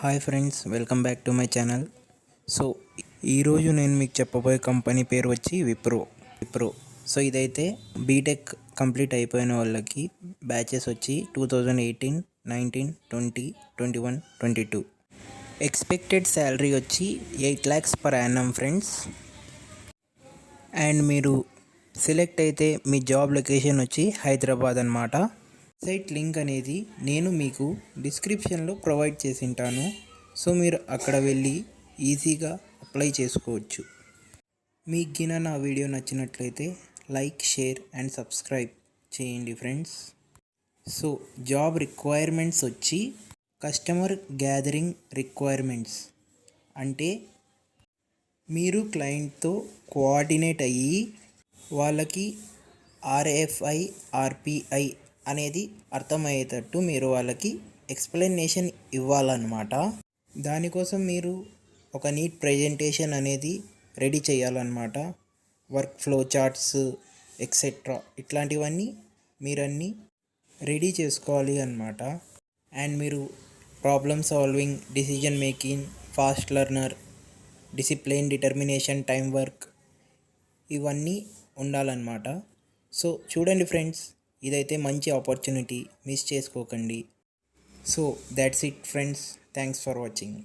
Hi friends, welcome back to my channel. So ఈరోజు నేను మీకు చెప్పబోయే కంపెనీ పేరు వచ్చి విప్రో. సో ఇదైతే బీటెక్ కంప్లీట్ అయిపోయిన వాళ్ళకి బ్యాచెస్ వచ్చి 2018, 19, 20, 21, 22. ఎక్స్పెక్టెడ్ శాలరీ వచ్చి 8 lakhs per annum friends. And మీరు సెలెక్ట్ అయితే మీ జాబ్ లొకేషన్ వచ్చి హైదరాబాద్ అన్నమాట. సైట్ లింక్ అనేది నేను మీకు డిస్క్రిప్షన్లో ప్రొవైడ్ చేసి ఉంటాను. సో మీరు అక్కడ వెళ్ళి ఈజీగా అప్లై చేసుకోవచ్చు. మీకు గిన నా వీడియో నచ్చినట్లయితే లైక్, షేర్ అండ్ సబ్స్క్రైబ్ చేయండి ఫ్రెండ్స్. సో జాబ్ రిక్వైర్మెంట్స్ వచ్చి కస్టమర్ గ్యాదరింగ్ రిక్వైర్మెంట్స్ అంటే మీరు క్లయింట్తో కోఆర్డినేట్ అయ్యి వాళ్ళకి ఆర్ఎఫ్ఐ, ఆర్పిఐ అనేది అర్థమయ్యేటట్టు మీరు వాళ్ళకి ఎక్స్ప్లెనేషన్ ఇవ్వాలన్నమాట. దానికోసం మీరు ఒక నీట్ ప్రజెంటేషన్ అనేది రెడీ చేయాలన్నమాట. వర్క్ ఫ్లో చార్ట్స్ ఎక్సెట్రా ఇట్లాంటివన్నీ మీరన్నీ రెడీ చేసుకోవాలి అన్నమాట. అండ్ మీరు problem solving, decision making, fast learner, discipline, determination, time work ఇవన్నీ ఉండాలన్నమాట. సో చూడండి ఫ్రెండ్స్, ఇదైతే మంచి ఆపర్చునిటీ, మిస్ చేసుకోకండి. So that's it friends, thanks for watching.